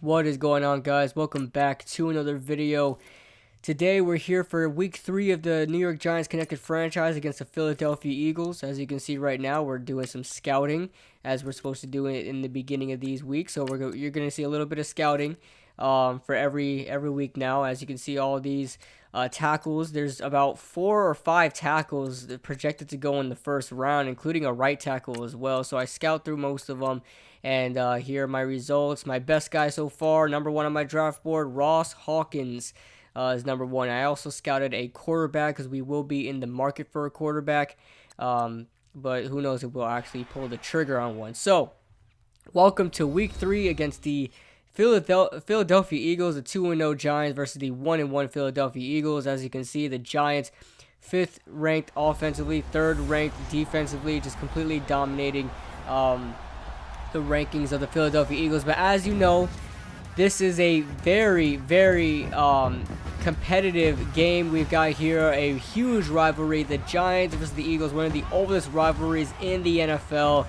What is going on, guys? Welcome back to another video. Today we're here for week 3 of the New York Giants connected franchise against the Philadelphia Eagles. As you can see right now, we're doing some scouting as we're supposed to do it in the beginning of these weeks. So you're going to see a little bit of scouting for every week now. As you can see, all these tackles, there's about 4 or 5 tackles projected to go in the first round, including a right tackle as well. So I scout through most of them. And here are my results. My best guy so far, number 1 on my draft board, Ross Hawkins is number 1. I also scouted a quarterback because we will be in the market for a quarterback. But who knows if we'll actually pull the trigger on one. So, welcome to week 3 against the Philadelphia Eagles, the 2-0 Giants versus the 1-1 Philadelphia Eagles. As you can see, the Giants 5th ranked offensively, 3rd ranked defensively, just completely dominating the rankings of the Philadelphia Eagles. But as you know, this is a very competitive game. We've got here a huge rivalry, the Giants versus the Eagles, one of the oldest rivalries in the NFL,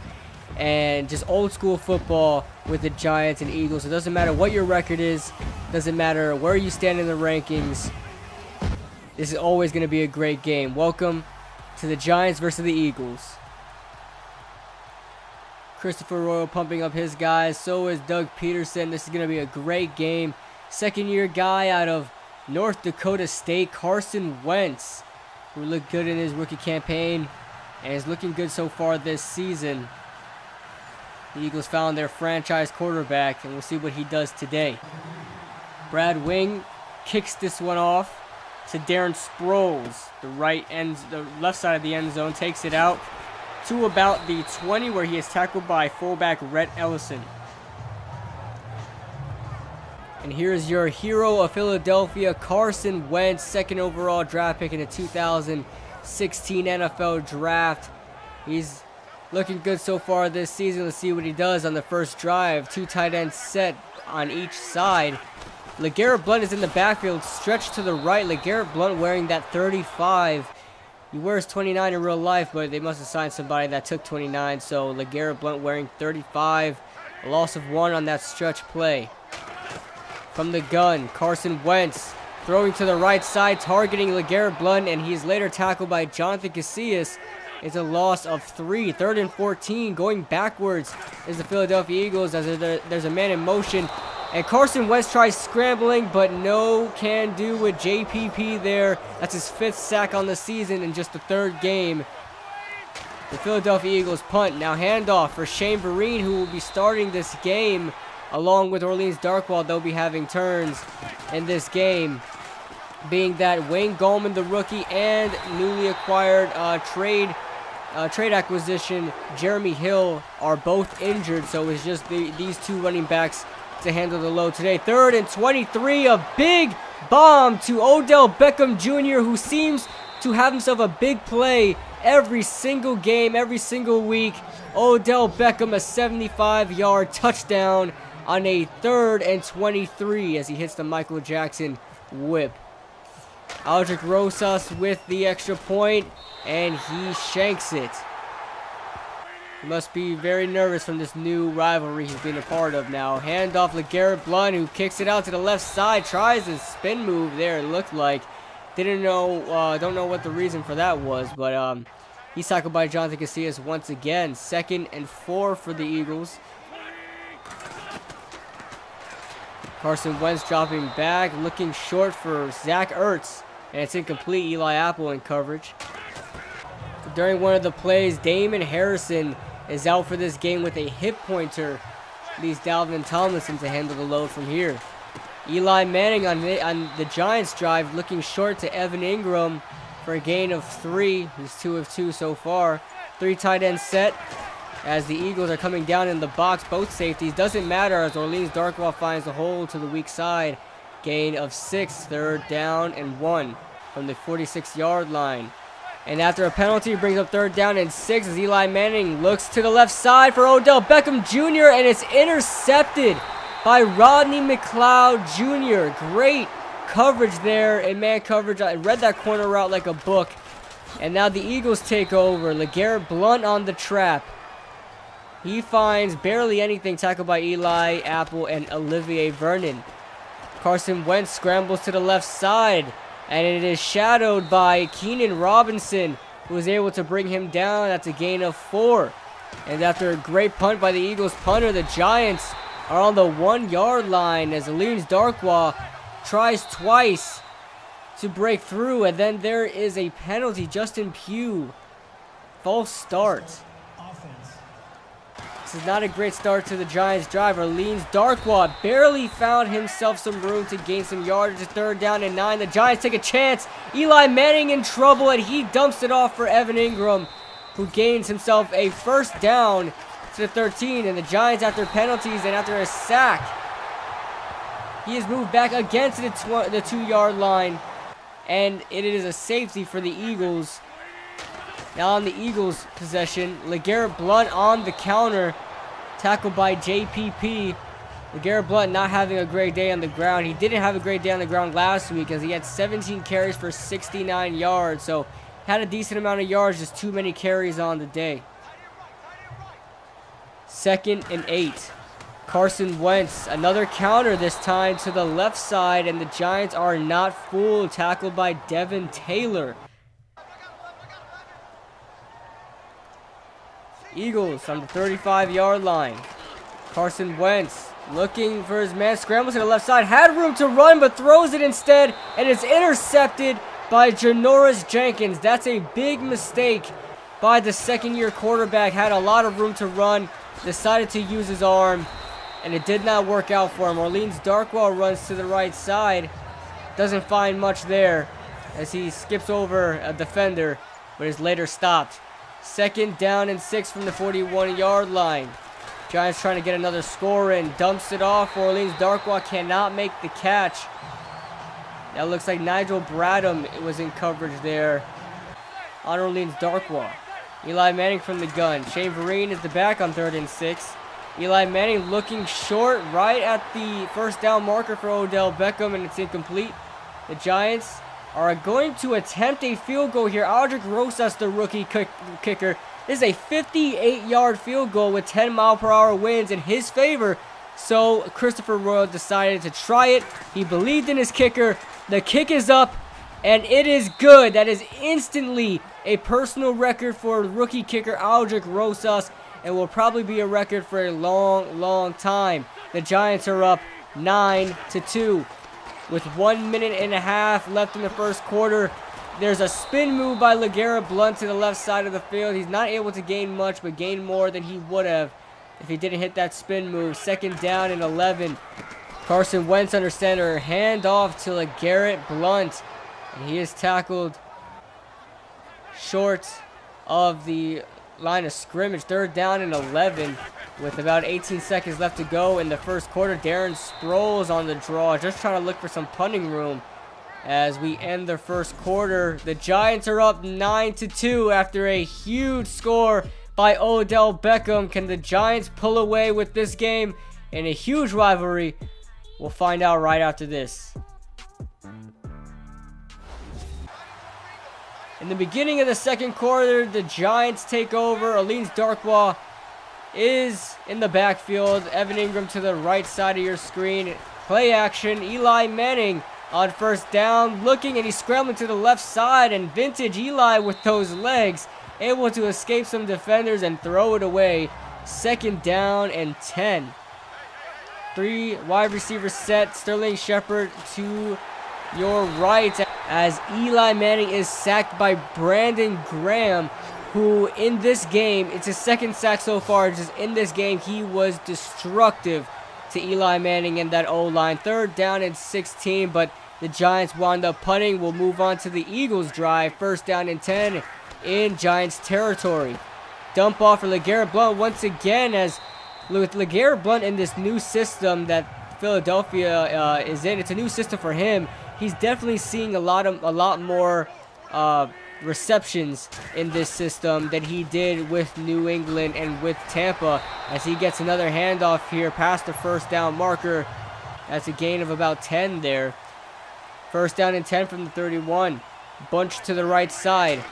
and just old school football with the Giants and Eagles. It doesn't matter what your record is, doesn't matter where you stand in the rankings, this is always going to be a great game. Welcome to the Giants versus the Eagles. Christopher Royal pumping up his guys. So is Doug Peterson. This is going to be a great game. Second-year guy out of North Dakota State, Carson Wentz, who looked good in his rookie campaign and is looking good so far this season. The Eagles found their franchise quarterback, and we'll see what he does today. Brad Wing kicks this one off to Darren Sproles. The left side of the end zone, takes it out to about the 20, where he is tackled by fullback Rhett Ellison. And here's your hero of Philadelphia, Carson Wentz, 2nd overall draft pick in the 2016 NFL Draft. He's looking good so far this season. Let's see what he does on the first drive. 2 tight ends set on each side. LeGarrette Blount is in the backfield, stretched to the right. LeGarrette Blount wearing that 35. He wears 29 in real life, but they must have signed somebody that took 29. So LeGarrette Blount wearing 35. A loss of 1 on that stretch play. From the gun, Carson Wentz throwing to the right side, targeting LeGarrette Blount, and he is later tackled by Jonathan Casillas. It's a loss of 3. 3rd and 14. Going backwards is the Philadelphia Eagles as there's a man in motion. And Carson Wentz tries scrambling, but no can do with JPP there. That's his 5th sack on the season in just the 3rd game. The Philadelphia Eagles punt. Now handoff for Shane Vereen, who will be starting this game along with Orleans Darkwa. They'll be having turns in this game, being that Wayne Gallman, the rookie, and newly acquired trade acquisition Jeremy Hill are both injured. So it's just these 2 running backs to handle the load today. 3rd and 23, a big bomb to Odell Beckham Jr., who seems to have himself a big play every single game, every single week. Odell Beckham, a 75-yard touchdown on a 3rd and 23 as he hits the Michael Jackson whip. Aldrick Rosas with the extra point, and he shanks it. He must be very nervous from this new rivalry he's been a part of now. Handoff LeGarrette Blount, who kicks it out to the left side. Tries a spin move there, it looked like. Don't know what the reason for that was, but he's tackled by Jonathan Casillas once again. 2nd and 4 for the Eagles. Carson Wentz dropping back, looking short for Zach Ertz, and it's incomplete. Eli Apple in coverage. During one of the plays, Damon Harrison is out for this game with a hip pointer. Leaves Dalvin Tomlinson to handle the load from here. Eli Manning on the Giants drive, looking short to Evan Ingram for a gain of 3. He's 2 of 2 so far. 3 tight ends set as the Eagles are coming down in the box. Both safeties. Doesn't matter as Orleans Darkwa finds the hole to the weak side. Gain of 6. 3rd down and 1 from the 46-yard line. And after a penalty, brings up 3rd down and 6 as Eli Manning looks to the left side for Odell Beckham Jr. and it's intercepted by Rodney McLeod Jr. Great coverage there in man coverage. I read that corner route like a book. And now the Eagles take over. LeGarrette Blount on the trap. He finds barely anything, tackled by Eli Apple and Olivier Vernon. Carson Wentz scrambles to the left side, and it is shadowed by Keenan Robinson, who was able to bring him down. That's a gain of 4. And after a great punt by the Eagles punter, the Giants are on the 1-yard line as Alines Darkwa tries twice to break through, and then there is a penalty. Justin Pugh, false start. This is not a great start to the Giants drive. Alines Darkwa barely found himself some room to gain some yardage. 3rd down and 9. The Giants take a chance. Eli Manning in trouble, and he dumps it off for Evan Ingram, who gains himself a 1st down to the 13. And the Giants, after penalties and after a sack, he is moved back again to the 2-yard line, and it is a safety for the Eagles. Now on the Eagles' possession, LeGarrette Blount on the counter, tackled by JPP. LeGarrette Blount not having a great day on the ground. He didn't have a great day on the ground last week as he had 17 carries for 69 yards. So had a decent amount of yards, just too many carries on the day. 2nd and 8. Carson Wentz, another counter this time to the left side, and the Giants are not fooled, tackled by Devin Taylor. Eagles on the 35-yard line. Carson Wentz looking for his man, scrambles to the left side, had room to run but throws it instead, and it's intercepted by Janoris Jenkins. That's a big mistake by the 2nd-year quarterback. Had a lot of room to run, decided to use his arm, and it did not work out for him. Alines Darkwa runs to the right side, doesn't find much there as he skips over a defender, but is later stopped. 2nd down and 6 from the 41-yard line. Giants trying to get another score in. Dumps it off for Alines Darkwa. Cannot make the catch. That looks like Nigel Bradham was in coverage there on Alines Darkwa. Eli Manning from the gun. Shane Vereen is the back on 3rd and 6. Eli Manning looking short right at the 1st down marker for Odell Beckham, and it's incomplete. The Giants are going to attempt a field goal here. Aldrich Rosas, the rookie kicker. This is a 58-yard field goal with 10-mile-per-hour winds in his favor. So Christopher Royal decided to try it. He believed in his kicker. The kick is up, and it is good. That is instantly a personal record for rookie kicker Aldrich Rosas, and will probably be a record for a long, long time. The Giants are up 9-2. With 1 minute and a half left in the 1st quarter, there's a spin move by LeGarrette Blount to the left side of the field. He's not able to gain much, but gain more than he would have if he didn't hit that spin move. 2nd down and 11. Carson Wentz under center. Hand off to LeGarrette Blount, and he is tackled short of the line of scrimmage. 3rd down and 11 with about 18 seconds left to go in the 1st quarter. Darren Sproles on the draw, just trying to look for some punting room as we end the 1st quarter. The Giants are up 9-2 after a huge score by Odell Beckham. Can the Giants pull away with this game in a huge rivalry? We'll find out right after this. In the beginning of the 2nd quarter, the Giants take over. Alines Darkwa is in the backfield. Evan Ingram to the right side of your screen. Play action. Eli Manning on 1st down, looking, and he's scrambling to the left side, and vintage Eli with those legs, able to escape some defenders and throw it away. 2nd down and 10. 3 wide receivers set. Sterling Shepard to your right as Eli Manning is sacked by Brandon Graham, who in this game, it's his 2nd sack so far. Just in this game, he was destructive to Eli Manning and that O-line. 3rd down and 16, but the Giants wound up punting. We'll move on to the Eagles drive. 1st down and 10 in Giants territory. Dump off for LeGarrette Blount once again, as with LeGarrette Blount in this new system that Philadelphia is in. It's a new system for him. He's definitely seeing a lot more receptions in this system than he did with New England and with Tampa, as he gets another handoff here past the 1st down marker. That's a gain of about 10 there. 1st down and 10 from the 31. Bunch to the right side.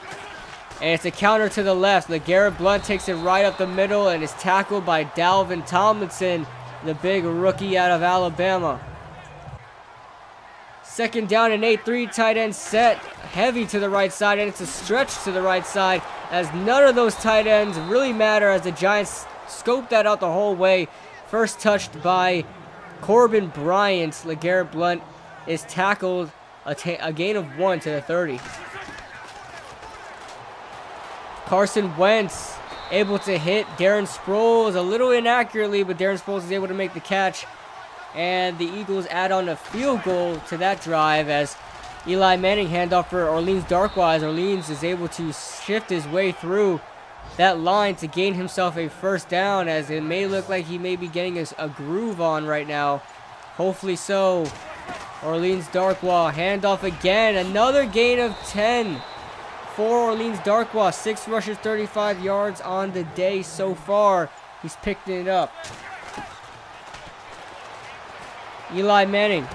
And it's a counter to the left. LeGarrette Blount takes it right up the middle and is tackled by Dalvin Tomlinson, the big rookie out of Alabama. Second down and 8, 3 tight end set, heavy to the right side, and it's a stretch to the right side as none of those tight ends really matter as the Giants scope that out the whole way. First touched by Corbin Bryant. LeGarrette Blount is tackled, a gain of 1 to the 30. Carson Wentz able to hit Darren Sproles a little inaccurately, but Darren Sproles is able to make the catch. And the Eagles add on a field goal to that drive as Eli Manning handoff for Orleans Darkwa. Orleans is able to shift his way through that line to gain himself a first down, as it may look like he may be getting a groove on right now. Hopefully so. Orleans Darkwa handoff again. Another gain of 10 for Orleans Darkwa. 6 rushes, 35 yards on the day so far. He's picked it up. Eli Manning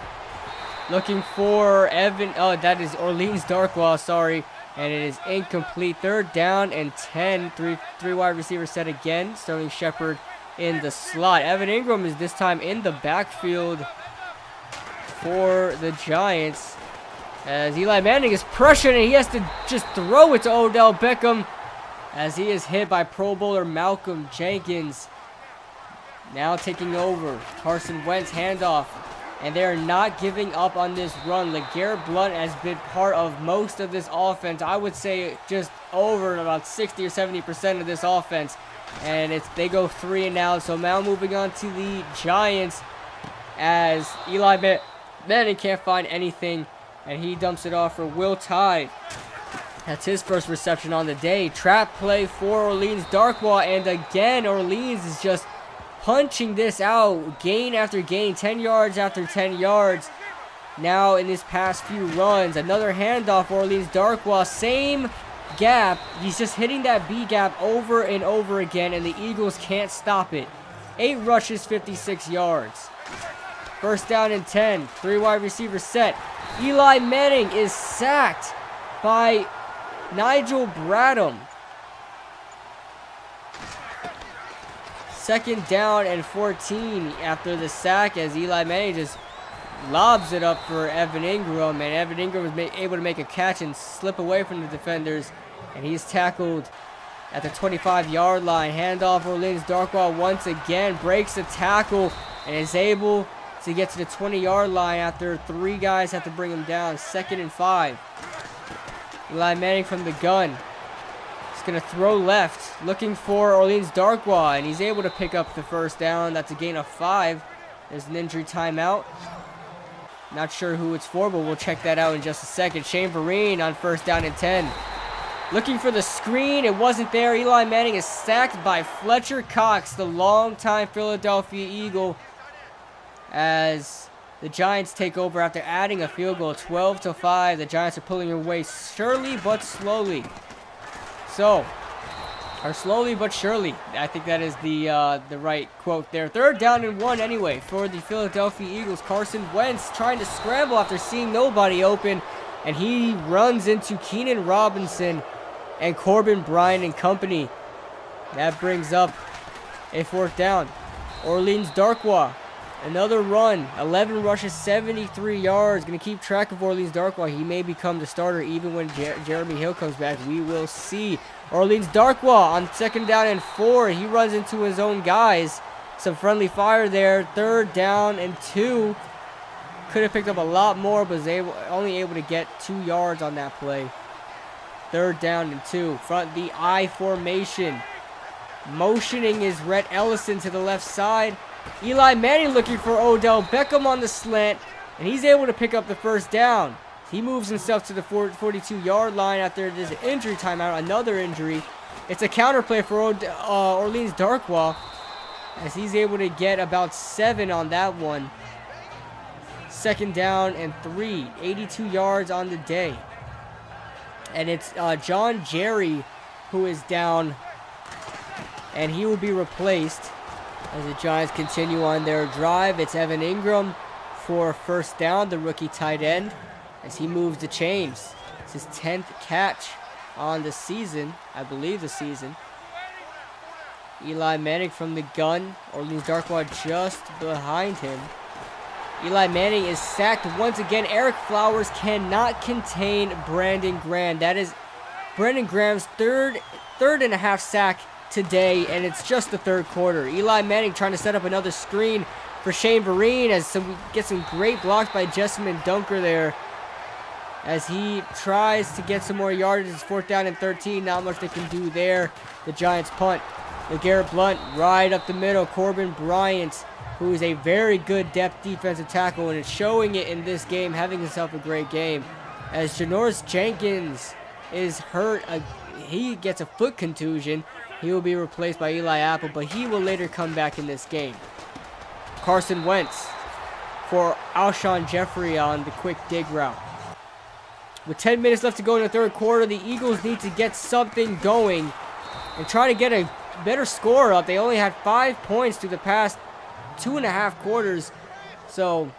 looking for Evan. Oh, that is Orleans Darkwa, sorry. And it is incomplete. Third down and 10. Three wide receivers set again. Sterling Shepard in the slot. Evan Ingram is this time in the backfield for the Giants. As Eli Manning is pressured and he has to just throw it to Odell Beckham as he is hit by Pro Bowler Malcolm Jenkins. Now taking over. Carson Wentz handoff. And they're not giving up on this run. LeGarrette Blount has been part of most of this offense. I would say just over about 60 or 70% of this offense. And they go 3 and out. So now moving on to the Giants as Eli Manning can't find anything. And he dumps it off for Will Tye. That's his first reception on the day. Trap play for Orleans Darkwa. And again, Orleans is just punching this out, gain after gain, 10 yards after 10 yards. Now in his past few runs, another handoff for Orleans Darkwa, same gap. He's just hitting that B gap over and over again, and the Eagles can't stop it. 8 rushes, 56 yards. First down and 10, 3 wide receivers set. Eli Manning is sacked by Nigel Bradham. Second down and 14 after the sack as Eli Manning just lobs it up for Evan Ingram. And Evan Ingram was able to make a catch and slip away from the defenders. And he's tackled at the 25-yard line. Handoff Orleans Darkwa once again breaks the tackle and is able to get to the 20-yard line after 3 guys have to bring him down. 2nd and 5. Eli Manning from the gun. He's going to throw left, looking for Orleans Darkwa, and he's able to pick up the first down. That's a gain of 5. There's an injury timeout. Not sure who it's for, but we'll check that out in just a second. Shane Vereen on first down and 10. Looking for the screen. It wasn't there. Eli Manning is sacked by Fletcher Cox, the longtime Philadelphia Eagle, as the Giants take over after adding a field goal. 12-5. The Giants are pulling away surely but slowly. Or slowly but surely. I think that is the right quote there. Third down and 1 anyway for the Philadelphia Eagles. Carson Wentz trying to scramble after seeing nobody open. And he runs into Keenan Robinson and Corbin Bryant and company. That brings up a 4th down. Orleans Darkwa. Another run. 11 rushes, 73 yards. Going to keep track of Orleans Darkwa. He may become the starter even when Jeremy Hill comes back. We will see. Orleans Darkwa on 2nd down and 4. He runs into his own guys. Some friendly fire there. 3rd down and 2. Could have picked up a lot more, but was only able to get 2 yards on that play. 3rd down and 2. Front the I formation. Motioning is Rhett Ellison to the left side. Eli Manning looking for Odell Beckham on the slant, and he's able to pick up the first down. He moves himself to the 42-yard line after this injury timeout, another injury. It's a counter play for Orleans Darkwa, as he's able to get about 7 on that one. 2nd down and 3, 82 yards on the day. And it's John Jerry who is down, and he will be replaced as the Giants continue on their drive. It's Evan Ingram for first down, the rookie tight end, as he moves the chains. It's his 10th catch on the season. I believe the season. Eli Manning from the gun. Orleans Darkwa just behind him. Eli Manning is sacked once again. Eric Flowers cannot contain Brandon Graham. That is Brandon Graham's third and a half sack today, and it's just the third quarter. Eli Manning trying to set up another screen for Shane Vereen as we get some great blocks by Jessamine Dunker there as he tries to get some more yardage. It's 4th down and 13. Not much they can do there. The Giants punt. LeGarrette Blount right up the middle. Corbin Bryant, who is a very good depth defensive tackle and is showing it in this game, having himself a great game. As Janoris Jenkins is hurt, he gets a foot contusion. He will be replaced by Eli Apple, but he will later come back in this game. Carson Wentz for Alshon Jeffrey on the quick dig route. With 10 minutes left to go in the third quarter, the Eagles need to get something going and try to get a better score up. They only had 5 points through the past 2.5 quarters, so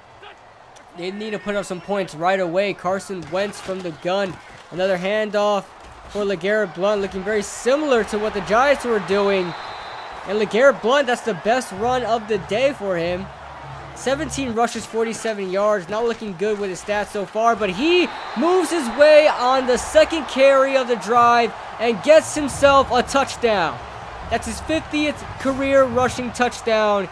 they need to put up some points right away. Carson Wentz from the gun. Another handoff for LeGarrette Blount, looking very similar to what the Giants were doing. And LeGarrette Blount, that's the best run of the day for him. 17 rushes, 47 yards. Not looking good with his stats so far, but he moves his way on the second carry of the drive and gets himself a touchdown. That's his 50th career rushing touchdown,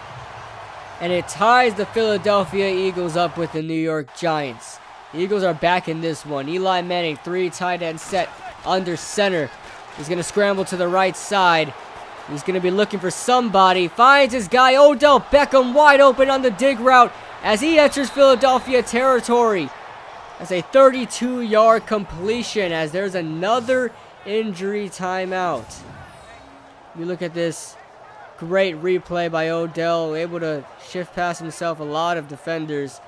and it ties the Philadelphia Eagles up with the New York Giants. The Eagles are back in this one. Eli Manning, 3 tight end set under center. He's going to scramble to the right side. He's going to be looking for somebody. Finds his guy, Odell Beckham, wide open on the dig route as he enters Philadelphia territory. That's a 32-yard completion as there's another injury timeout. You look at this great replay by Odell, able to shift past himself a lot of defenders,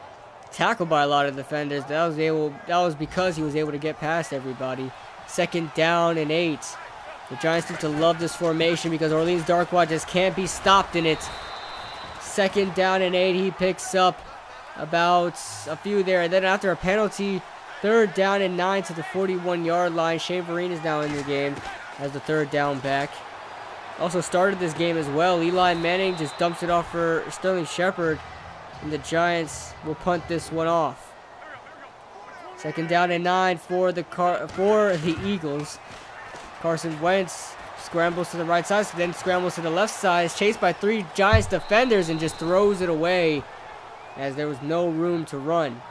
tackled by a lot of defenders. That was because he was able to get past everybody. 2nd down and 8. The Giants need to love this formation because Orleans Darkwa just can't be stopped in it. 2nd down and 8. He picks up about a few there. And then after a penalty, 3rd down and 9 to the 41-yard line. Shane Vereen is now in the game as the 3rd down back. Also started this game as well. Eli Manning just dumps it off for Sterling Shepard, and the Giants will punt this one off. 2nd down and 9 for the Eagles. Carson Wentz scrambles to the right side, then scrambles to the left side, is chased by 3 Giants defenders and just throws it away as there was no room to run.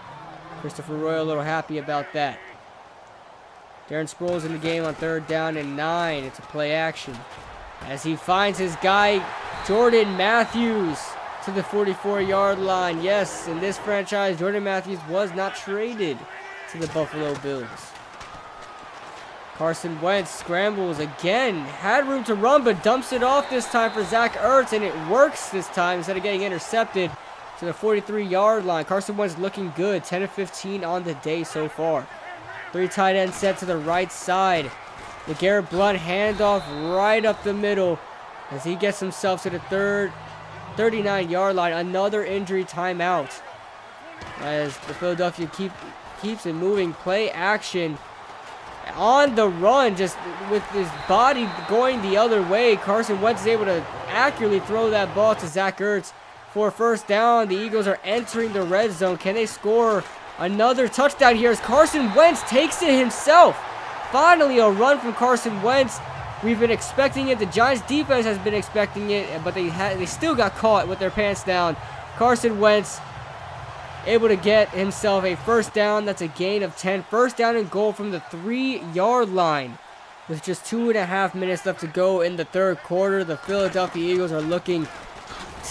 Christopher Royal a little happy about that. Darren Sproles in the game on 3rd down and 9. It's a play action as he finds his guy Jordan Matthews to the 44-yard line. Yes, in this franchise, Jordan Matthews was not traded to the Buffalo Bills. Carson Wentz scrambles again. Had room to run, but dumps it off this time for Zach Ertz, and it works this time instead of getting intercepted to the 43-yard line. Carson Wentz looking good. 10 of 15 on the day so far. 3 tight ends set to the right side. LeGarrette Blount handoff right up the middle as he gets himself to the 39-yard line. Another injury timeout as the Philadelphia keeps it moving. Play action on the run, just with his body going the other way. Carson Wentz is able to accurately throw that ball to Zach Ertz for a 1st down. The Eagles are entering the red zone. Can they score another touchdown here as Carson Wentz takes it himself? Finally a run from Carson Wentz. We've been expecting it. The Giants defense has been expecting it, but they still got caught with their pants down. Carson Wentz able to get himself a 1st down. That's a gain of 10. 1st down and goal from the 3-yard line. With just 2.5 minutes left to go in the third quarter, the Philadelphia Eagles are looking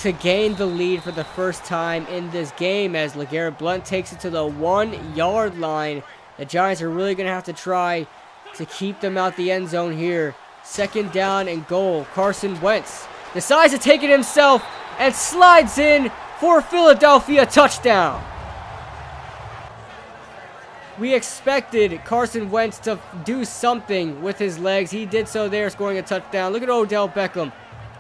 to gain the lead for the first time in this game as LeGarrette Blount takes it to the 1-yard line. The Giants are really going to have to try to keep them out the end zone here. 2nd down and goal. Carson Wentz decides to take it himself and slides in for a Philadelphia touchdown. We expected Carson Wentz to do something with his legs. He did so there, scoring a touchdown. Look at Odell Beckham.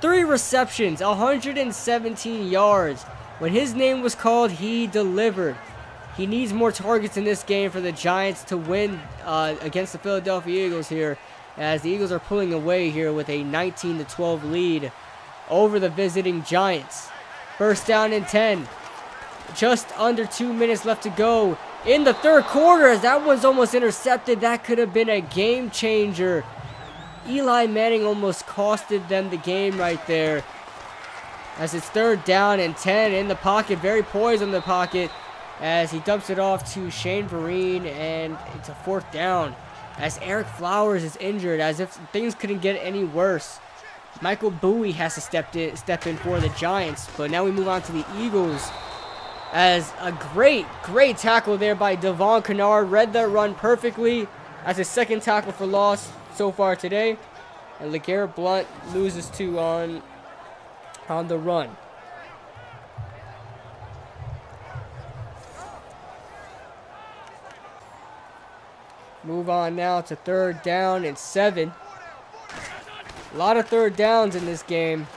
3 receptions, 117 yards. When his name was called, he delivered. He needs more targets in this game for the Giants to win against the Philadelphia Eagles here, as the Eagles are pulling away here with a 19-12 lead over the visiting Giants. First down and 10. Just under 2 minutes left to go in the third quarter, as that one's almost intercepted. That could have been a game changer. Eli Manning almost costed them the game right there, as it's third down and 10 in the pocket, very poised in the pocket, as he dumps it off to Shane Vereen, and it's a fourth down as Eric Flowers is injured, as if things couldn't get any worse. Michael Bowie has to step in for the Giants, but now we move on to the Eagles, as a great tackle there by Devon Kennard read that run perfectly as his second tackle for loss so far today, and LeGarrette Blount loses 2 on the run. Move on now to third down and 7. A lot of third downs in this game.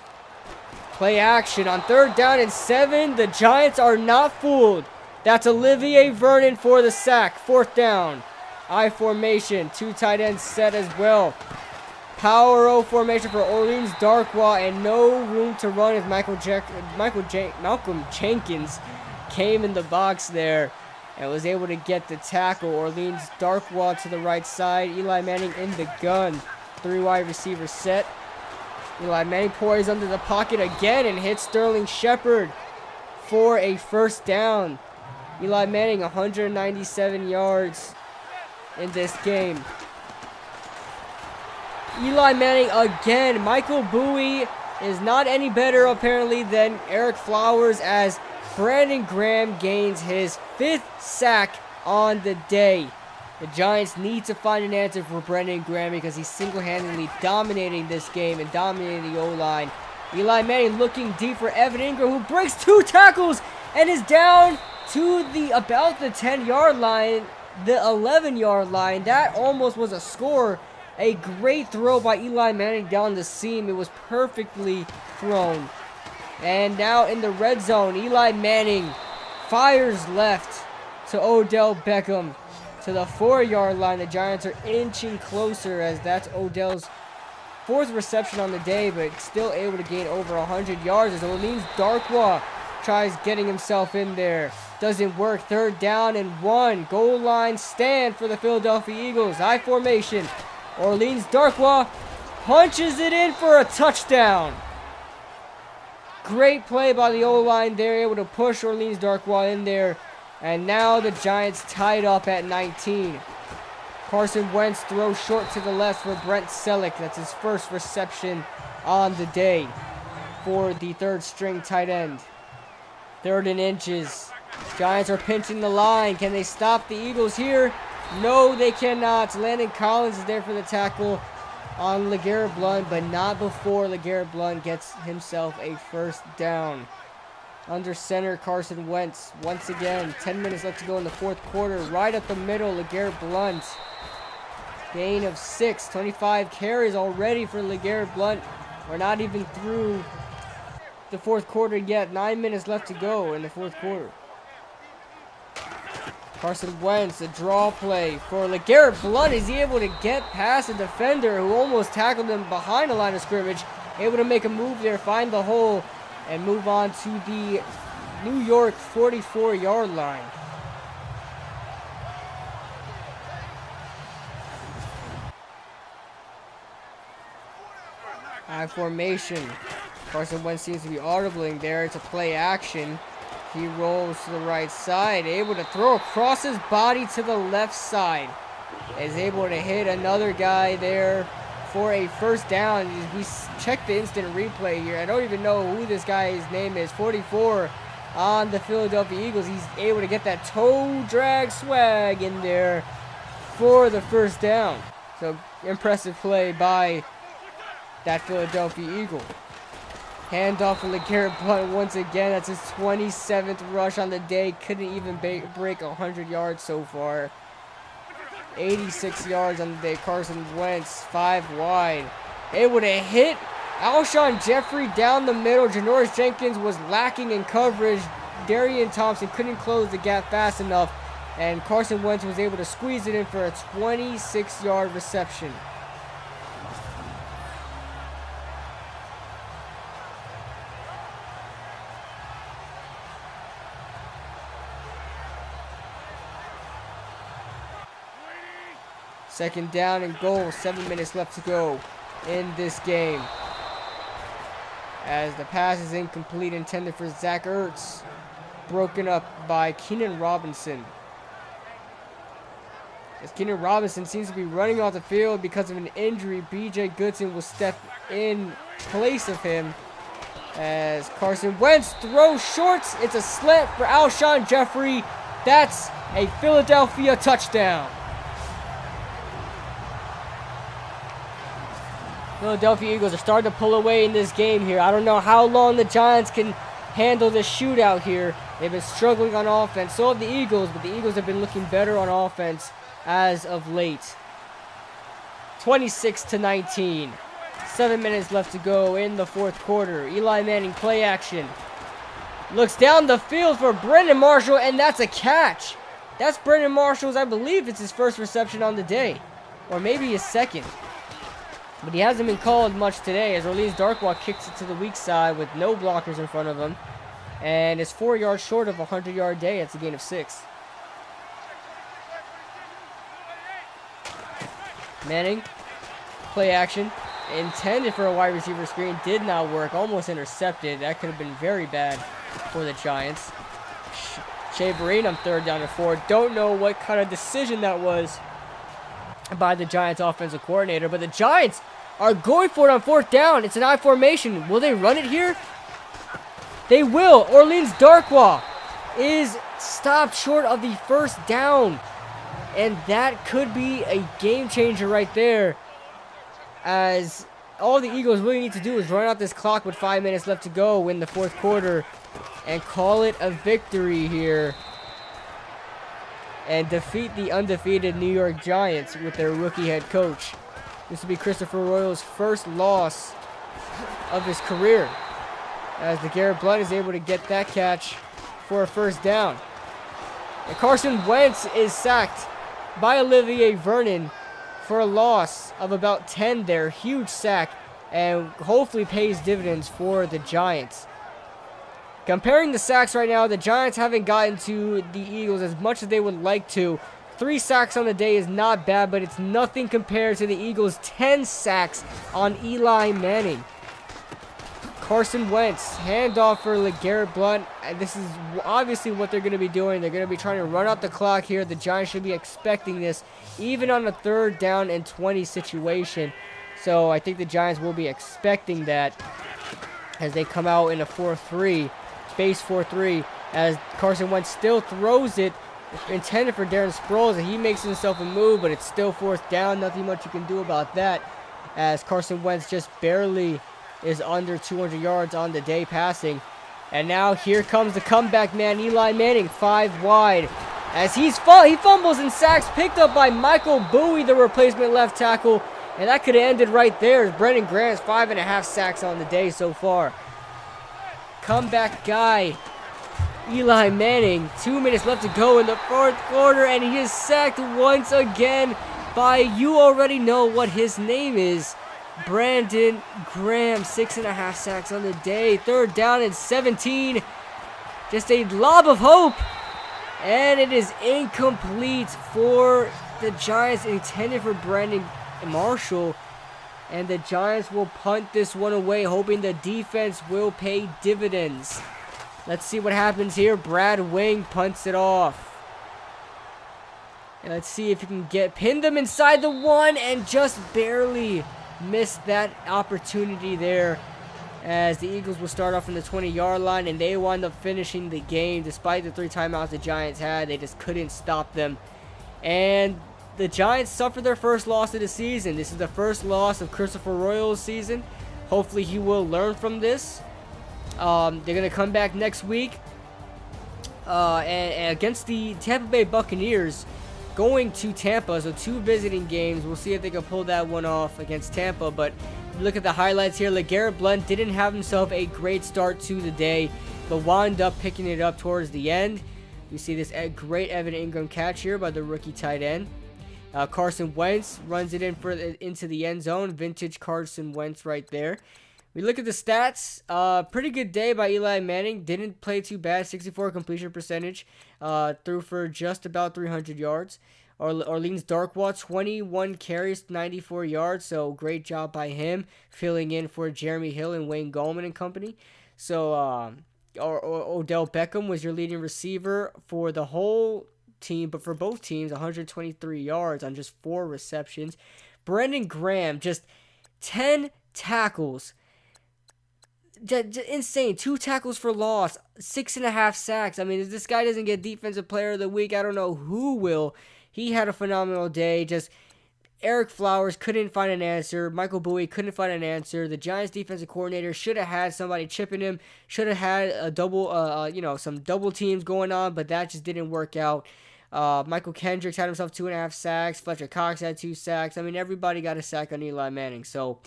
Play action on third down and 7. The Giants are not fooled. That's Olivier Vernon for the sack. Fourth down. I formation. 2 tight ends set as well. Power O formation for Orleans Darkwa, and no room to run as Malcolm Jenkins came in the box there and was able to get the tackle. Orleans Darkwa to the right side. Eli Manning in the gun. 3 wide receivers set. Eli Manning poised under the pocket again and hits Sterling Shepard for a first down. Eli Manning 197 yards in this game. Eli Manning again. Michael Bowie is not any better apparently than Eric Flowers, as Brandon Graham gains his 5th sack on the day. The Giants need to find an answer for Brandon Graham, because he's single-handedly dominating this game and dominating the O-line. Eli Manning looking deep for Evan Ingram, who breaks 2 tackles and is down to about the 10-yard line, the 11-yard line. That almost was a score. A great throw by Eli Manning down the seam. It was perfectly thrown. And now in the red zone, Eli Manning fires left to Odell Beckham to the 4-yard line. The Giants are inching closer, as that's Odell's 4th reception on the day, but still able to gain over 100 yards as Orleans Darkwa tries getting himself in there. Doesn't work. Third down and 1. Goal line stand for the Philadelphia Eagles. I formation. Orleans Darkwa punches it in for a touchdown. Great play by the O-line there, able to push Orleans Darkwa in there. And now the Giants tied up at 19. Carson Wentz throws short to the left for Brent Selleck. That's his first reception on the day for the 3rd string tight end. 3rd and inches. Giants are pinching the line. Can they stop the Eagles here? No, they cannot. Landon Collins is there for the tackle on LeGarrette Blount, but not before LeGarrette Blount gets himself a first down. Under center, Carson Wentz. Once again, 10 minutes left to go in the 4th quarter. Right up the middle, LeGarrette Blount. Gain of 6. 25 carries already for LeGarrette Blount. We're not even through the 4th quarter yet. 9 minutes left to go in the 4th quarter. Carson Wentz, a draw play for LeGarrette Blount. Is he able to get past a defender who almost tackled him behind the line of scrimmage? Able to make a move there, find the hole, and move on to the New York 44-yard line. I formation. Carson Wentz seems to be audibling there. It's a play action. He rolls to the right side, able to throw across his body to the left side. Is able to hit another guy there for a first down. We check the instant replay here. I don't even know who this guy's name is. 44 on the Philadelphia Eagles. He's able to get that toe drag swag in there for the first down. So impressive play by that Philadelphia Eagle. Handoff for LeGarrette Blount once again. That's his 27th rush on the day. Couldn't even break 100 yards so far. 86 yards on the day. Carson Wentz, 5 wide. Able to hit Alshon Jeffrey down the middle. Janoris Jenkins was lacking in coverage. Darian Thompson couldn't close the gap fast enough, and Carson Wentz was able to squeeze it in for a 26-yard reception. Second down and goal, 7 minutes left to go in this game. As the pass is incomplete, intended for Zach Ertz, broken up by Keenan Robinson. As Keenan Robinson seems to be running off the field because of an injury, B.J. Goodson will step in place of him. As Carson Wentz throws shorts, it's a slant for Alshon Jeffrey. That's a Philadelphia touchdown. Philadelphia Eagles are starting to pull away in this game here. I don't know how long the Giants can handle this shootout here. They've been struggling on offense. So have the Eagles, but the Eagles have been looking better on offense as of late. 26-19. 7 minutes left to go in the fourth quarter. Eli Manning play action. Looks down the field for Brandon Marshall, and that's a catch. That's Brandon Marshall's, I believe it's his first reception on the day. Or maybe his second. But he hasn't been called much today, as Orleans Darkwa kicks it to the weak side with no blockers in front of him. And is 4 yards short of a 100-yard day. It's a gain of 6. Manning, play action. Intended for a wide receiver screen. Did not work. Almost intercepted. That could have been very bad for the Giants. Shea Vereen on 3rd down and 4. Don't know what kind of decision that was by the Giants offensive coordinator, but the Giants are going for it on 4th down. It's an I formation. Will they run it here? They will. Orleans Darkwa is stopped short of the first down, and that could be a game changer right there, as all the Eagles really need to do is run out this clock with 5 minutes left to go in the fourth quarter and call it a victory here and defeat the undefeated New York Giants with their rookie head coach. This will be Christopher Royal's first loss of his career, as the Garrett Blunt is able to get that catch for a first down. And Carson Wentz is sacked by Olivier Vernon for a loss of about 10 there. Huge sack, and hopefully pays dividends for the Giants. Comparing the sacks right now, the Giants haven't gotten to the Eagles as much as they would like to. 3 sacks on the day is not bad, but it's nothing compared to the Eagles' 10 sacks on Eli Manning. Carson Wentz, handoff for LeGarrette Blount. And this is obviously what they're going to be doing. They're going to be trying to run out the clock here. The Giants should be expecting this, even on a 3rd down and 20 situation. So I think the Giants will be expecting that as they come out in a 4-3. Base 4-3, as Carson Wentz still throws it, intended for Darren Sproles, and he makes himself a move, but it's still 4th down. Nothing much you can do about that, as Carson Wentz just barely is under 200 yards on the day passing. And now here comes the comeback man, Eli Manning, 5 wide, as he fumbles and sacks, picked up by Michael Bowie, the replacement left tackle, and that could have ended right there, as Brendan Grant's 5.5 sacks on the day so far. Comeback guy, Eli Manning. 2 minutes left to go in the fourth quarter, and he is sacked once again by, you already know what his name is, Brandon Graham. 6.5 sacks on the day. 3rd down and 17. Just a lob of hope, and it is incomplete for the Giants, intended for Brandon Marshall. And the Giants will punt this one away, hoping the defense will pay dividends. Let's see what happens here. Brad Wing punts it off. And let's see if you can pin them inside the 1 and just barely miss that opportunity there, as the Eagles will start off from the 20-yard line, and they wind up finishing the game. Despite the 3 timeouts the Giants had, they just couldn't stop them. And the Giants suffered their first loss of the season. This is the first loss of Christopher Royal's season. Hopefully he will learn from this. They're going to come back next week and against the Tampa Bay Buccaneers, going to Tampa. So 2 visiting games. We'll see if they can pull that one off against Tampa. But look at the highlights here. LeGarrette Blount didn't have himself a great start to the day. but wound up picking it up towards the end. You see this great Evan Ingram catch here by the rookie tight end. Carson Wentz runs it into the end zone. Vintage Carson Wentz right there. We look at the stats. Pretty good day by Eli Manning. Didn't play too bad. 64 completion percentage. Threw for just about 300 yards. Orleans Darkwa, 21 carries, 94 yards. So great job by him filling in for Jeremy Hill and Wayne Gallman and company. So Odell Beckham was your leading receiver for the whole team, but for both teams, 123 yards on just 4 receptions. Brendan Graham, just 10 tackles. Insane. 2 tackles for loss, 6.5 sacks. I mean, if this guy doesn't get Defensive Player of the Week, I don't know who will. He had a phenomenal day. Just Eric Flowers couldn't find an answer. Michael Bowie couldn't find an answer. The Giants defensive coordinator should have had somebody chipping him. Should have had a double, some double teams going on, but that just didn't work out. Michael Kendricks had himself 2.5 sacks. Fletcher Cox had 2 sacks. I mean, everybody got a sack on Eli Manning. So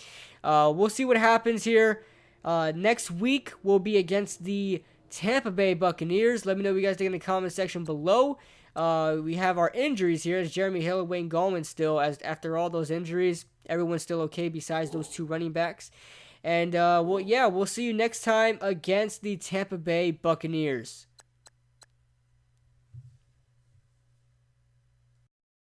we'll see what happens here. Next week will be against the Tampa Bay Buccaneers. Let me know what you guys think in the comment section below. We have our injuries here. It's Jeremy Hill and Wayne Gallman still. As after all those injuries, everyone's still okay besides those 2 running backs. And we'll see you next time against the Tampa Bay Buccaneers.